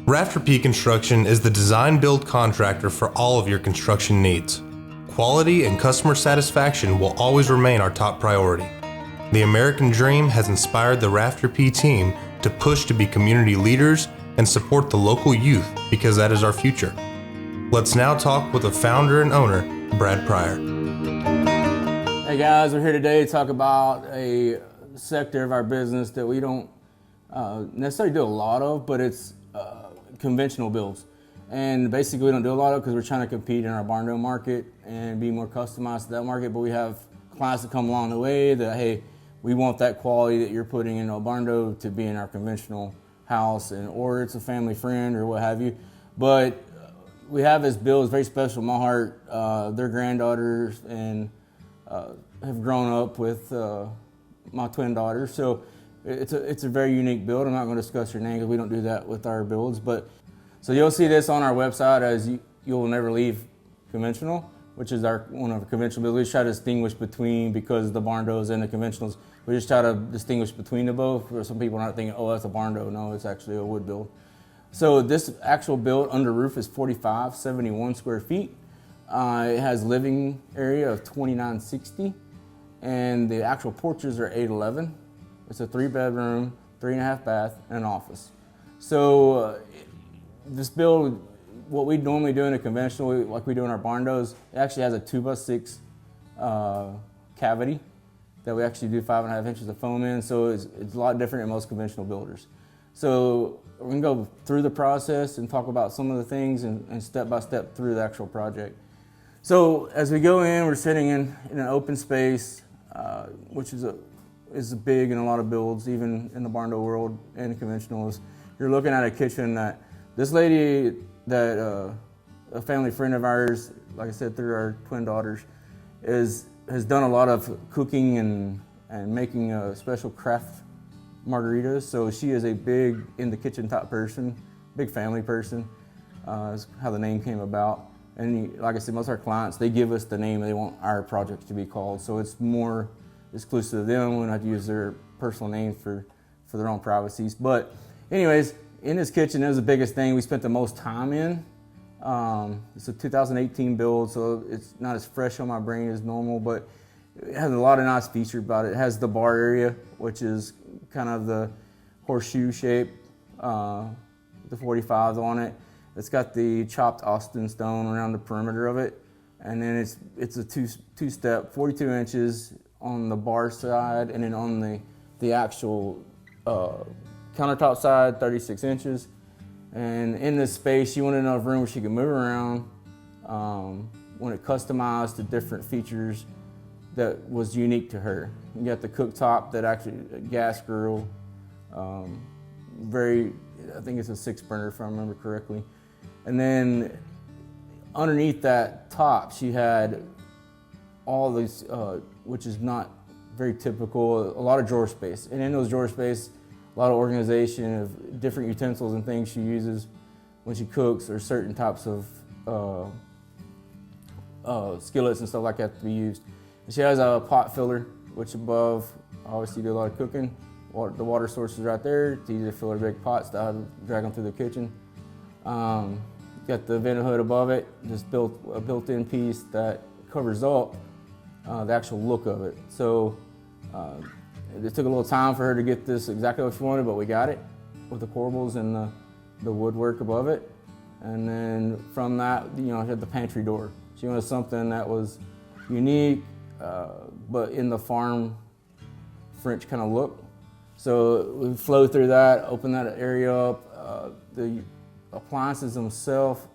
Rafter P Construction is the design-build contractor for all of your construction needs. Quality and customer satisfaction will always remain our top priority. The American dream has inspired the Rafter P team to push to be community leaders and support the local youth because that is our future. Let's now talk with the founder and owner, Brad Pryor. Hey guys, we're here today to talk about a sector of our business that we don't necessarily do a lot of, but it's conventional builds. And basically we don't do a lot of because we're trying to compete in our barn door market and be more customized to that market, but we have clients that come along the way that, hey, we want that quality that you're putting in a barn door to be in our conventional house, and or it's a family friend or what have you. But we have this build, it's very special in my heart. Their granddaughters and have grown up with my twin daughter, so it's a very unique build. I'm not going to discuss her name because we don't do that with our builds, but so you'll see this on our website as you'll never leave conventional, which is one of our conventional builds. We try to distinguish between, because the barn doors and the conventionals, we just try to distinguish between the both. For some people not thinking, oh, that's a barn door. No, it's actually a wood build. So this actual build under roof is 4,571 square feet. It has living area of 2,960, and the actual porches are 811. It's a 3-bedroom, 3.5 bath, and an office. So this build, what we normally do in a conventional, like we do in our barn doors, it actually has a 2x6 cavity that we actually do 5.5 inches of foam in. So it's a lot different than most conventional builders. So we're gonna go through the process and talk about some of the things and step by step through the actual project. So as we go in, we're sitting in an open space, which is big in a lot of builds, even in the barn door world and the conventionals. You're looking at a kitchen that this lady, that a family friend of ours, like I said, through our twin daughters, has done a lot of cooking and making a special craft margaritas. So she is a big in the kitchen type person, big family person. Is how the name came about. And like I said, most of our clients, they give us the name they want our project to be called. So it's more exclusive to them. We don't have to use their personal names for their own privacies. But anyways, in this kitchen, it was the biggest thing we spent the most time in. It's a 2018 build, so it's not as fresh on my brain as normal, but it has a lot of nice features about it. It has the bar area, which is kind of the horseshoe shape, the 45s on it. It's got the chopped Austin stone around the perimeter of it, and then it's a two-step, 42 inches on the bar side, and then on the actual countertop side, 36 inches. And in this space, she wanted enough room where she could move around. When it customized to different features that was unique to her. You got the cooktop that actually, a gas grill, I think it's a 6-burner if I remember correctly. And then underneath that top, she had all these, which is not very typical, a lot of drawer space. And in those drawer space, a lot of organization of different utensils and things she uses when she cooks, or certain types of skillets and stuff like that to be used. And she has a pot filler, which above, obviously do a lot of cooking. The water source is right there. It's easy to fill her big pots to drag them through the kitchen. Got the vent hood above it, just a built-in piece that covers up the actual look of it. So it took a little time for her to get this exactly what she wanted, but we got it with the corbels and the woodwork above it. And then from that, she had the pantry door. She wanted something that was unique, but in the farm French kind of look. So we flow through that, open that area up. The appliances themselves,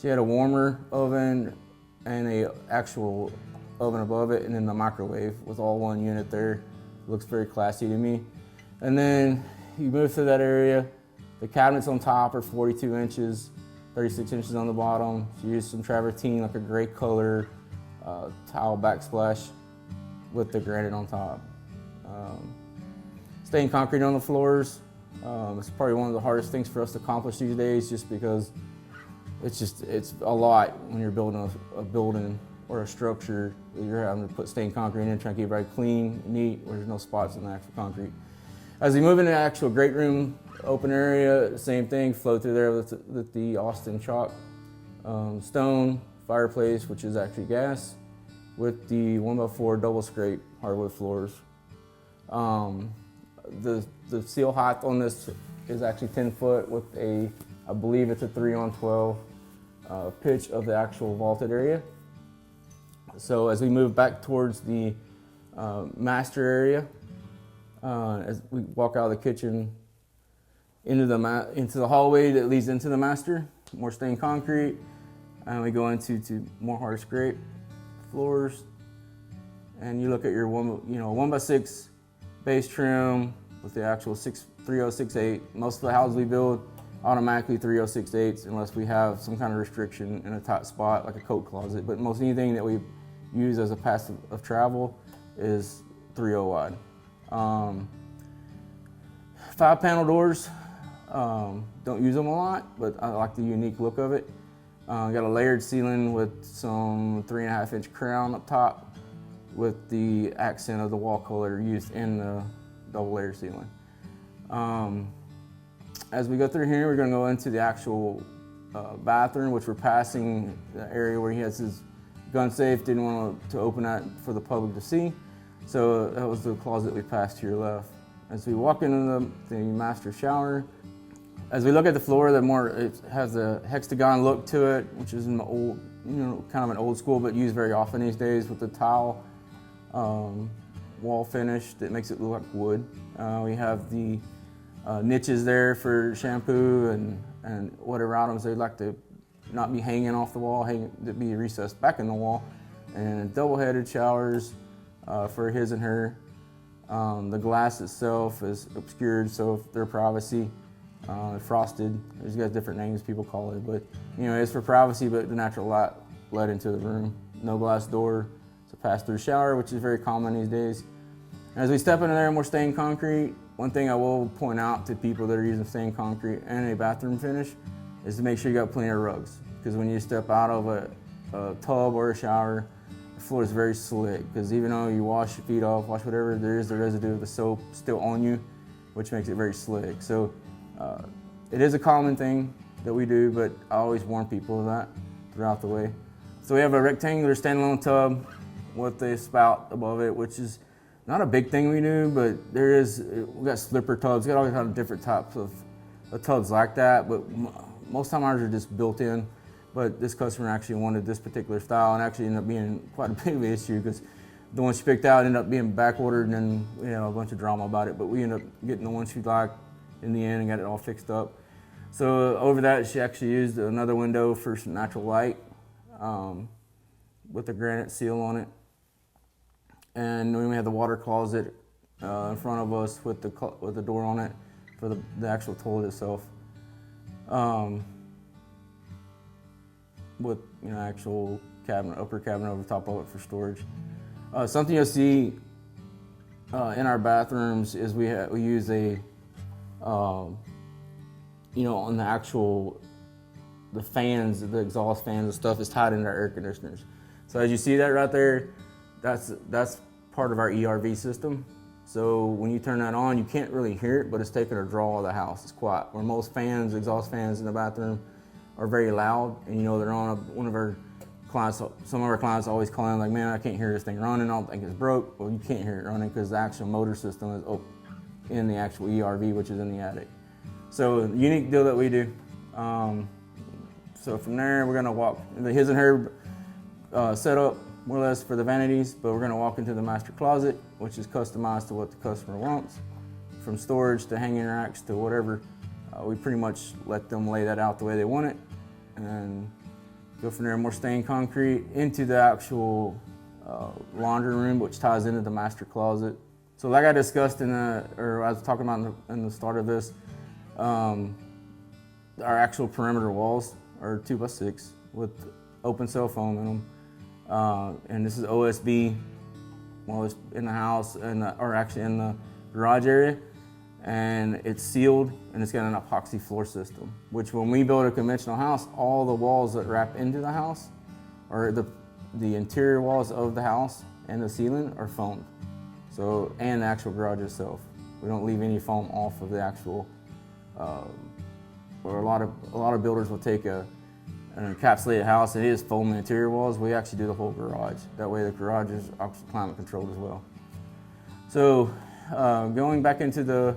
she had a warmer oven and a actual oven above it, and then the microwave with all one unit there. Looks very classy to me. And then you move through that area. The cabinets on top are 42 inches, 36 inches on the bottom. She used some travertine, like a gray color tile backsplash with the granite on top. Stained concrete on the floors. It's probably one of the hardest things for us to accomplish these days, just because it's a lot when you're building a building or a structure. You're having to put stained concrete in, trying to keep it very clean, neat, where there's no spots in the actual concrete. As we move into the actual great room open area, same thing, flow through there with the Austin chalk stone, fireplace, which is actually gas, with the 1x4 double scrape hardwood floors. The seal height on this is actually 10 foot with I believe it's a 3-on-12 pitch of the actual vaulted area. So as we move back towards the master area, as we walk out of the kitchen into the hallway that leads into the master, more stained concrete, and we go into more hard scrape floors. And you look at your 1x6 base trim with the actual 3068. Most of the houses we build automatically 3068s unless we have some kind of restriction in a tight spot like a coat closet. But most anything that we use as a path of travel is 30 wide. 5-panel doors, don't use them a lot, but I like the unique look of it. Got a layered ceiling with some 3.5-inch crown up top with the accent of the wall color used in the double layer ceiling. As we go through here, we're going to go into the actual bathroom, which we're passing the area where he has his gun safe. Didn't want to open that for the public to see, so that was the closet we passed to your left. As we walk into the master shower, as we look at the floor, it has a hexagon look to it, which is an old, kind of an old school, but used very often these days with the tile wall finish that makes it look like wood. We have the niches there for shampoo and whatever items they'd like to not be hanging off the wall, to be recessed back in the wall. And double-headed showers for his and her. The glass itself is obscured, so for their privacy. Frosted, there's got different names people call it, but it's for privacy, but the natural light let into the room. No glass door, it's a pass-through shower, which is very common these days. As we step into there and we're stained concrete, one thing I will point out to people that are using stained concrete and a bathroom finish is to make sure you got plenty of rugs. Because when you step out of a tub or a shower, the floor is very slick. Because even though you wash your feet off, wash whatever, there is the residue of the soap still on you, which makes it very slick. So it is a common thing that we do, but I always warn people of that throughout the way. So we have a rectangular standalone tub with a spout above it, which is not a big thing we do, but we got slipper tubs, we got all kinds of different types of tubs like that, but most time ours are just built in. But this customer actually wanted this particular style and actually ended up being quite a big issue because the one she picked out ended up being back ordered, and then we had a bunch of drama about it, but we ended up getting the one she liked in the end and got it all fixed up. So over that, she actually used another window for some natural light with a granite seal on it. And then we had the water closet in front of us with the door on it for the actual toilet itself. With actual cabinet, upper cabinet over top of it for storage. Something you'll see in our bathrooms is we use on the fans, the exhaust fans and stuff is tied into our air conditioners. So as you see that right there, that's part of our ERV system. So when you turn that on, you can't really hear it, but it's taking a draw of the house. It's quiet. Where most fans, exhaust fans in the bathroom are very loud, and they're on one of our clients. Some of our clients always call in like, man, I can't hear this thing running. I don't think it's broke. Well, you can't hear it running because the actual motor system is in the actual ERV, which is in the attic. So unique deal that we do. So from there, we're gonna walk the his and her setup more or less for the vanities, but we're gonna walk into the master closet, which is customized to what the customer wants, from storage to hanging racks to whatever. We pretty much let them lay that out the way they want it, and go from there. More stained concrete into the actual laundry room, which ties into the master closet. So like I discussed I was talking about in the start of this, our actual perimeter walls are 2x6 with open cell foam in them. And this is OSB, well, it's in the house, or actually in the garage area. And it's sealed, and it's got an epoxy floor system, which when we build a conventional house, all the walls that wrap into the house, or the interior walls of the house and the ceiling are foamed. So, and the actual garage itself. We don't leave any foam off of the actual where a lot of builders will take an encapsulated house and it is foam interior walls. We actually do the whole garage. That way the garage is actually climate controlled as well. So going back into the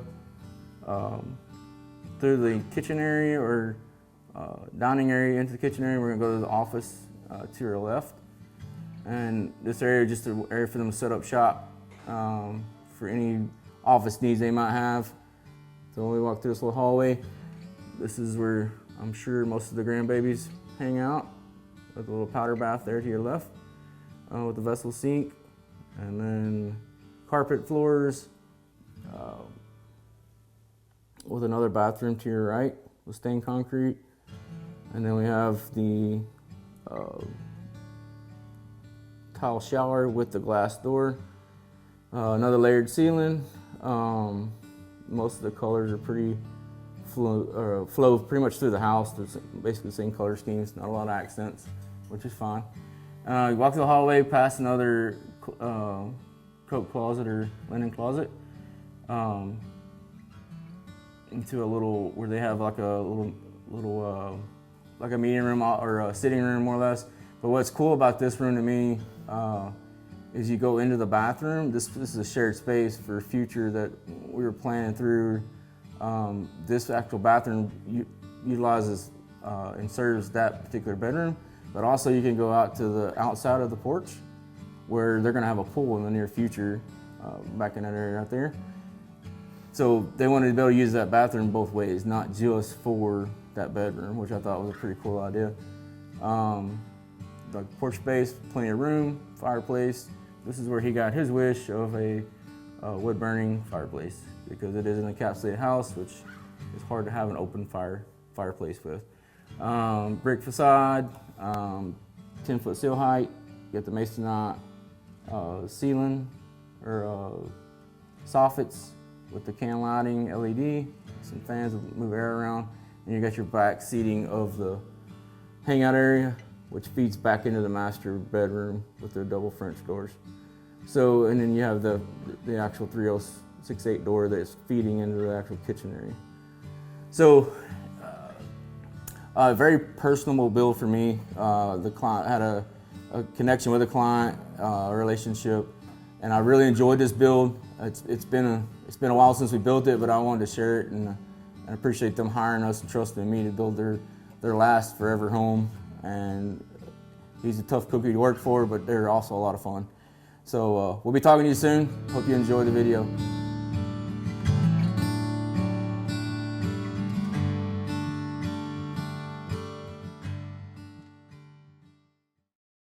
through the kitchen area or dining area into the kitchen area, we're gonna go to the office to your left. And this area is just an area for them to set up shop for any office needs they might have. So when we walk through this little hallway, this is where I'm sure most of the grandbabies hang out, with a little powder bath there to your left, with the vessel sink, and then carpet floors, with another bathroom to your right with stained concrete. And then we have the tile shower with the glass door, another layered ceiling. Most of the colors are pretty flow pretty much through the house. There's basically the same color schemes, not a lot of accents, which is fine. You walk through the hallway past another coat closet or linen closet, into a little where they have like a little like a meeting room or a sitting room more or less. But what's cool about this room to me is you go into the bathroom. This is a shared space for future that we were planning through. This actual bathroom utilizes and serves that particular bedroom, but also you can go out to the outside of the porch where they're gonna have a pool in the near future, back in that area right there. So they wanted to be able to use that bathroom both ways, not just for that bedroom, which I thought was a pretty cool idea. The porch space, plenty of room, fireplace. This is where he got his wish of a wood burning fireplace, because it is an encapsulated house, which is hard to have an open fireplace with. Brick facade, 10-foot seal height. You got the masonite ceiling or soffits with the can lighting, LED, some fans that move air around, and you got your back seating of the hangout area, which feeds back into the master bedroom with the double French doors. So, and then you have the actual 3068 door that's feeding into the actual kitchen area. So, a very personable build for me. The client had a connection with the client, a relationship, and I really enjoyed this build. It's been a while since we built it, but I wanted to share it, and I appreciate them hiring us and trusting me to build their last forever home. And he's a tough cookie to work for, but they're also a lot of fun. So we'll be talking to you soon. Hope you enjoy the video.